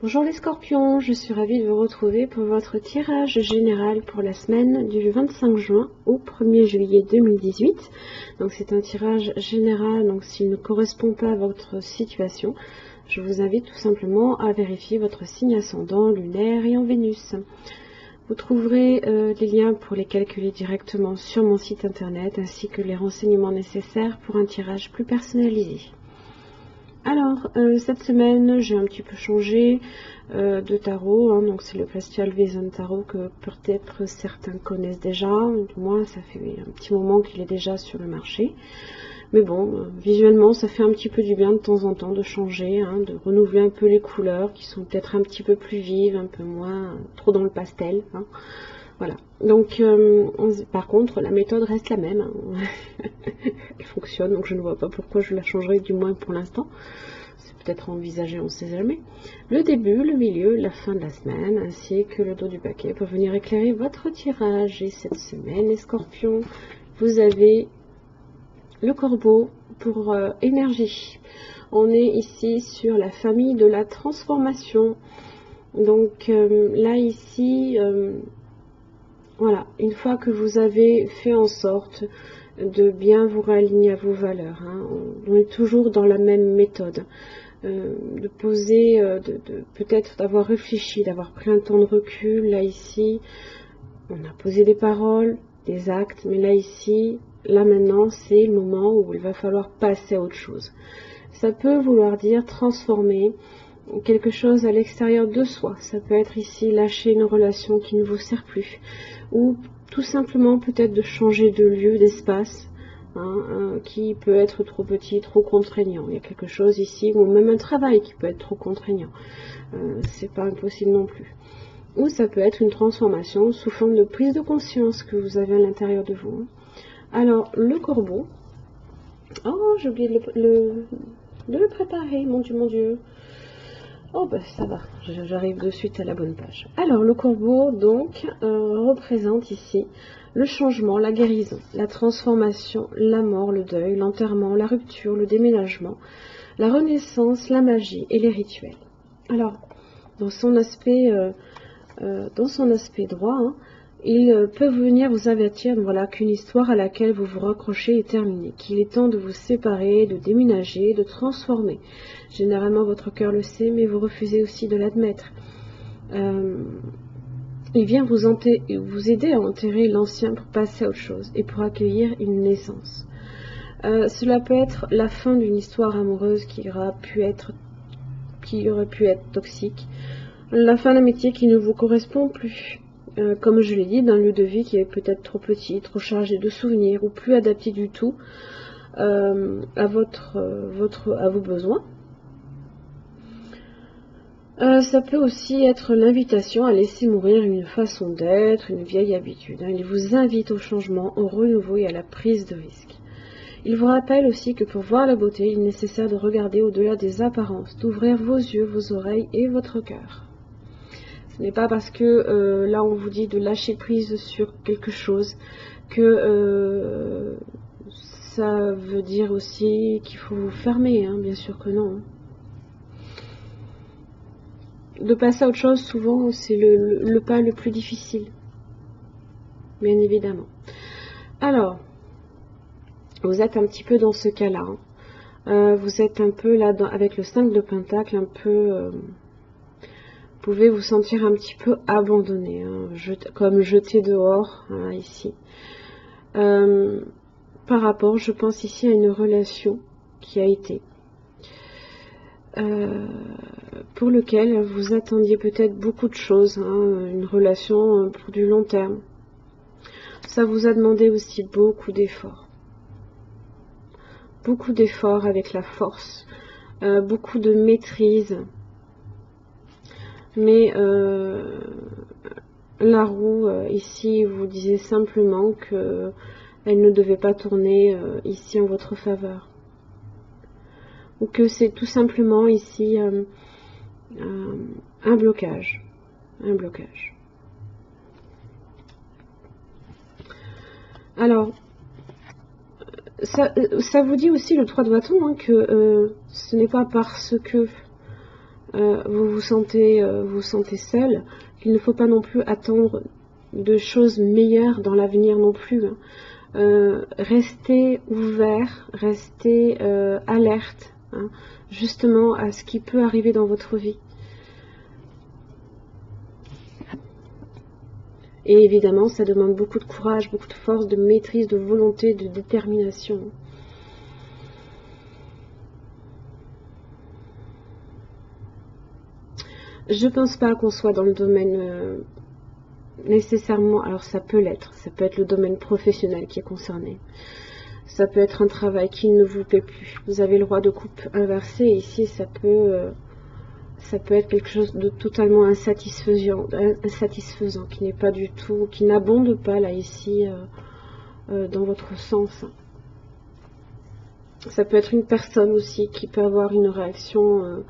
Bonjour les scorpions, je suis ravie de vous retrouver pour votre tirage général pour la semaine du 25 juin au 1er juillet 2018. Donc c'est un tirage général, donc s'il ne correspond pas à votre situation, je vous invite tout simplement à vérifier votre signe ascendant, lunaire et en Vénus. Vous trouverez les liens pour les calculer directement sur mon site internet ainsi que les renseignements nécessaires pour un tirage plus personnalisé. Alors, cette semaine, j'ai un petit peu changé de tarot, hein, donc c'est le Crystal Vision Tarot que peut-être certains connaissent déjà, du moins ça fait un petit moment qu'il est déjà sur le marché. Mais bon, visuellement, ça fait un petit peu du bien de temps en temps de changer, hein, de renouveler un peu les couleurs qui sont peut-être un petit peu plus vives, un peu moins trop dans le pastel. Hein. Voilà. Donc, par contre, la méthode reste la même. Hein. Elle fonctionne, donc je ne vois pas pourquoi je la changerai, du moins pour l'instant. C'est peut-être envisagé, on ne sait jamais. Le début, le milieu, la fin de la semaine, ainsi que le dos du paquet pour venir éclairer votre tirage. Et cette semaine, les scorpions, vous avez le corbeau pour énergie. On est ici sur la famille de la transformation. Donc là, ici... voilà, une fois que vous avez fait en sorte de bien vous réaligner à vos valeurs, hein, on est toujours dans la même méthode, de poser, peut-être d'avoir réfléchi, d'avoir pris un temps de recul. Là ici, on a posé des paroles, des actes, mais là ici, là maintenant, c'est le moment où il va falloir passer à autre chose. Ça peut vouloir dire transformer quelque chose à l'extérieur de soi. Ça peut être ici lâcher une relation qui ne vous sert plus, ou tout simplement peut-être de changer de lieu, d'espace, hein, qui peut être trop petit, trop contraignant. Il y a quelque chose ici, ou même un travail qui peut être trop contraignant. C'est pas impossible non plus. Ou ça peut être une transformation sous forme de prise de conscience que vous avez à l'intérieur de vous. Alors, le corbeau. Oh, j'ai oublié de le préparer, mon Dieu, mon Dieu. Oh ben ça va, j'arrive de suite à la bonne page. Alors le corbeau donc représente ici le changement, la guérison, la transformation, la mort, le deuil, l'enterrement, la rupture, le déménagement, la renaissance, la magie et les rituels. Alors dans son aspect droit, hein, il peut venir vous avertir, voilà, qu'une histoire à laquelle vous vous raccrochez est terminée, qu'il est temps de vous séparer, de déménager, de transformer. Généralement, votre cœur le sait, mais vous refusez aussi de l'admettre. Il vient vous aider à enterrer l'ancien pour passer à autre chose et pour accueillir une naissance. Cela peut être la fin d'une histoire amoureuse qui aurait pu être toxique, la fin d'un métier qui ne vous correspond plus. Comme je l'ai dit, d'un lieu de vie qui est peut-être trop petit, trop chargé de souvenirs ou plus adapté du tout à vos besoins. Ça peut aussi être l'invitation à laisser mourir une façon d'être, une vieille habitude. Il vous invite au changement, au renouveau et à la prise de risque. Il vous rappelle aussi que pour voir la beauté, il est nécessaire de regarder au-delà des apparences, d'ouvrir vos yeux, vos oreilles et votre cœur. Ce n'est pas parce que là on vous dit de lâcher prise sur quelque chose que ça veut dire aussi qu'il faut vous fermer, hein, bien sûr que non. De passer à autre chose, souvent, c'est le pas le plus difficile, bien évidemment. Alors, vous êtes un petit peu dans ce cas-là. Hein. Vous êtes un peu là, avec le 5 de Pentacle, un peu... vous pouvez vous sentir un petit peu abandonné, hein, comme jeté dehors, hein, ici. Par rapport, je pense ici à une relation qui a été... pour lequel vous attendiez peut-être beaucoup de choses, hein, une relation pour du long terme. Ça vous a demandé aussi beaucoup d'efforts avec la force, beaucoup de maîtrise, mais la roue ici vous disait simplement que elle ne devait pas tourner ici en votre faveur, ou que c'est tout simplement ici un blocage. Alors, ça vous dit aussi le 3 de bâton, hein, que ce n'est pas parce que vous vous sentez seul, qu'il ne faut pas non plus attendre de choses meilleures dans l'avenir non plus. Restez ouvert, restez alerte, hein, justement à ce qui peut arriver dans votre vie. Et évidemment, ça demande beaucoup de courage, beaucoup de force, de maîtrise, de volonté, de détermination. Je pense pas qu'on soit dans le domaine nécessairement, alors ça peut l'être, ça peut être le domaine professionnel qui est concerné. Ça peut être un travail qui ne vous plaît plus. Vous avez le roi de coupe inversé, et ici ça peut être quelque chose de totalement insatisfaisant, qui n'est pas du tout, qui n'abonde pas là ici dans votre sens. Ça peut être une personne aussi qui peut avoir une réaction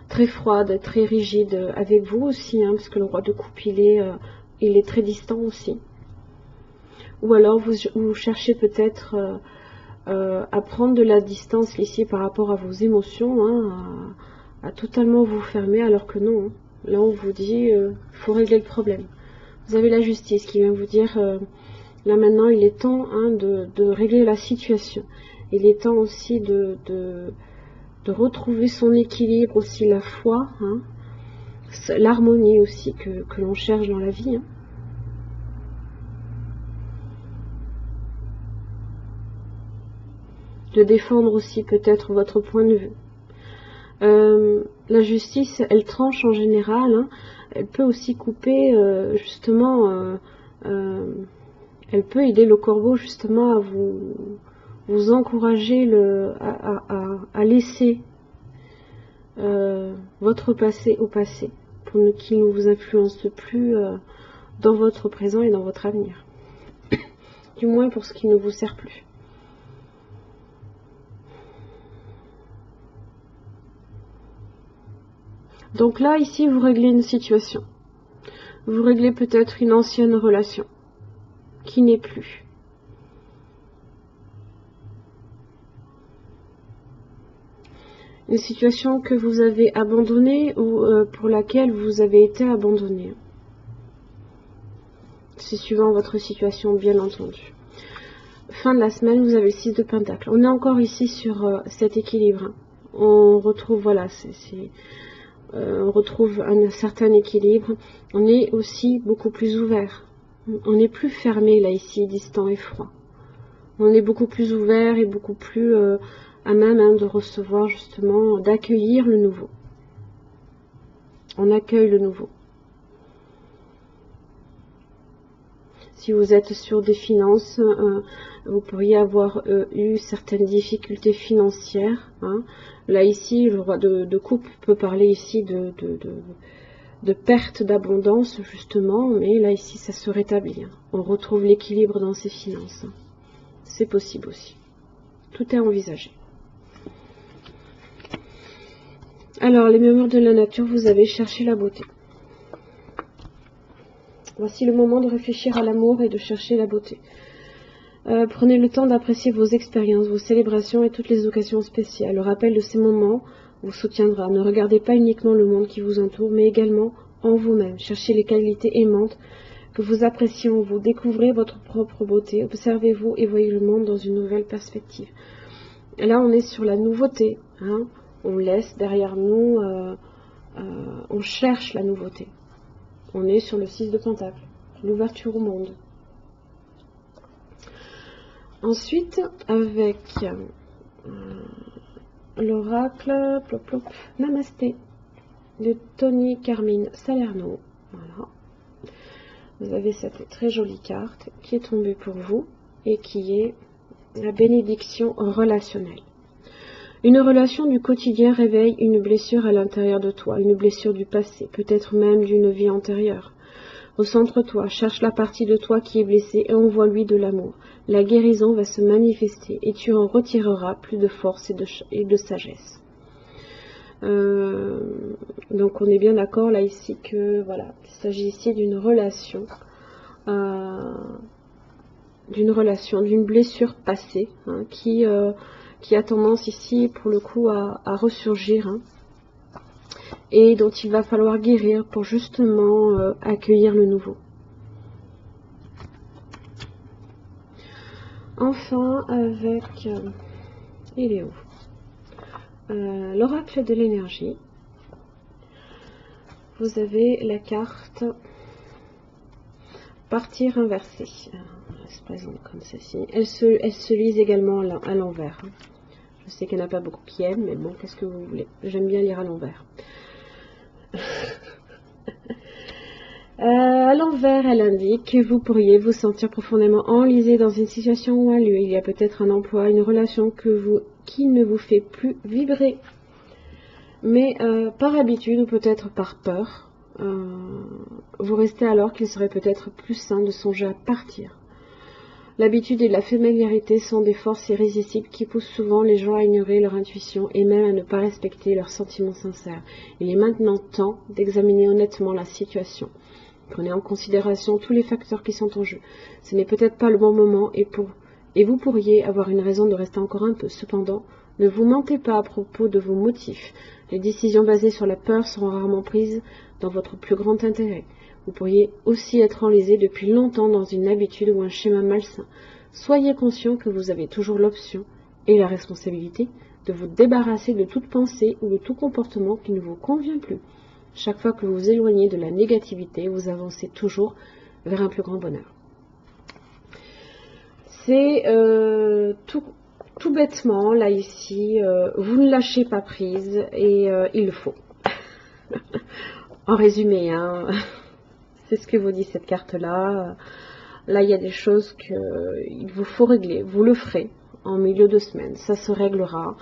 très froide, très rigide avec vous aussi, hein, parce que le roi de coupe il est très distant aussi. Ou alors vous cherchez peut-être à prendre de la distance ici par rapport à vos émotions, hein, à totalement vous fermer, alors que non. Là on vous dit faut régler le problème. Vous avez la justice qui vient vous dire là maintenant il est temps, hein, de régler la situation. Il est temps aussi de retrouver son équilibre, aussi la foi, hein, l'harmonie aussi que l'on cherche dans la vie. Hein. De défendre aussi peut-être votre point de vue. La justice, elle tranche en général, hein, elle peut aussi couper justement, elle peut aider le corbeau justement à vous encourager à laisser votre passé au passé, pour qu'il ne vous influence plus dans votre présent et dans votre avenir. Du moins pour ce qui ne vous sert plus. Donc là, ici, vous réglez une situation. Vous réglez peut-être une ancienne relation qui n'est plus. Une situation que vous avez abandonnée ou pour laquelle vous avez été abandonné. C'est suivant votre situation, bien entendu. Fin de la semaine, vous avez le 6 de Pentacle. On est encore ici sur cet équilibre. On retrouve, voilà, on retrouve un certain équilibre. On est aussi beaucoup plus ouvert. On n'est plus fermé là ici, distant et froid. On est beaucoup plus ouvert et beaucoup plus à même, hein, de recevoir justement, d'accueillir le nouveau. On accueille le nouveau. Si vous êtes sur des finances, vous pourriez avoir eu certaines difficultés financières. Hein. Là ici, le roi de coupe peut parler ici de perte d'abondance justement, mais là ici ça se rétablit. Hein. On retrouve l'équilibre dans ses finances. Hein. C'est possible aussi. Tout est envisagé. Alors, les murmures de la nature, vous avez cherché la beauté. Voici le moment de réfléchir à l'amour et de chercher la beauté. Prenez le temps d'apprécier vos expériences, vos célébrations et toutes les occasions spéciales. Le rappel de ces moments vous soutiendra. Ne regardez pas uniquement le monde qui vous entoure, mais également en vous-même. Cherchez les qualités aimantes que vous appréciez en vous. Découvrez votre propre beauté. Observez-vous et voyez le monde dans une nouvelle perspective. Et là, on est sur la nouveauté. Hein. On laisse derrière nous, on cherche la nouveauté. On est sur le 6 de Pentacle, l'ouverture au monde. Ensuite, avec l'oracle Namasté de Tony Carmine Salerno. Voilà. Vous avez cette très jolie carte qui est tombée pour vous et qui est la bénédiction relationnelle. Une relation du quotidien réveille une blessure à l'intérieur de toi, une blessure du passé, peut-être même d'une vie antérieure. Recentre-toi, cherche la partie de toi qui est blessée et envoie-lui de l'amour. La guérison va se manifester et tu en retireras plus de force et de sagesse. Donc on est bien d'accord là ici que voilà, il s'agit ici d'une relation, d'une blessure passée, hein, qui a tendance ici pour le coup à ressurgir. Hein. et dont il va falloir guérir pour justement accueillir le nouveau. Enfin, avec il est où l'oracle de l'énergie, vous avez la carte partir inversée. Elle se présente comme ceci. Elle se lise également à l'envers. Je sais qu'il n'y en a pas beaucoup qui aiment, mais bon, qu'est-ce que vous voulez? J'aime bien lire à l'envers. À l'envers, elle indique que vous pourriez vous sentir profondément enlisé dans une situation ou un lieu. Il y a peut-être un emploi, une relation qui ne vous fait plus vibrer. Mais par habitude ou peut-être par peur, vous restez alors qu'il serait peut-être plus sain de songer à partir. L'habitude et la familiarité sont des forces irrésistibles qui poussent souvent les gens à ignorer leur intuition et même à ne pas respecter leurs sentiments sincères. Il est maintenant temps d'examiner honnêtement la situation. Prenez en considération tous les facteurs qui sont en jeu. Ce n'est peut-être pas le bon moment et vous pourriez avoir une raison de rester encore un peu. Cependant, ne vous mentez pas à propos de vos motifs. Les décisions basées sur la peur seront rarement prises dans votre plus grand intérêt. Vous pourriez aussi être enlisé depuis longtemps dans une habitude ou un schéma malsain. Soyez conscient que vous avez toujours l'option et la responsabilité de vous débarrasser de toute pensée ou de tout comportement qui ne vous convient plus. Chaque fois que vous vous éloignez de la négativité, vous avancez toujours vers un plus grand bonheur. C'est tout bêtement, là ici, vous ne lâchez pas prise et il le faut. En résumé, hein, c'est ce que vous dit cette carte-là. Là, il y a des choses qu'il vous faut régler. Vous le ferez en milieu de semaine. Ça se réglera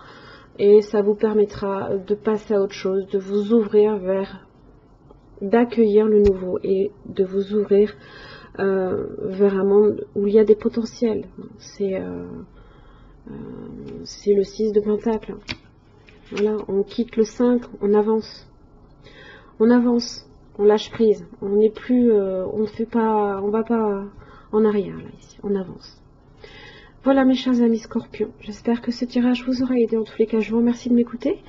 et ça vous permettra de passer à autre chose, de vous ouvrir d'accueillir le nouveau et de vous ouvrir vers un monde où il y a des potentiels. C'est le 6 de Pentacle. Voilà, on quitte le 5, on avance. On avance, on lâche prise. On n'est plus, on va pas en arrière là ici, on avance. Voilà mes chers amis Scorpions, j'espère que ce tirage vous aura aidé. En tous les cas, je vous remercie de m'écouter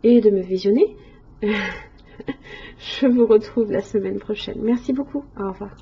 et de me visionner. Je vous retrouve la semaine prochaine. Merci beaucoup, au revoir.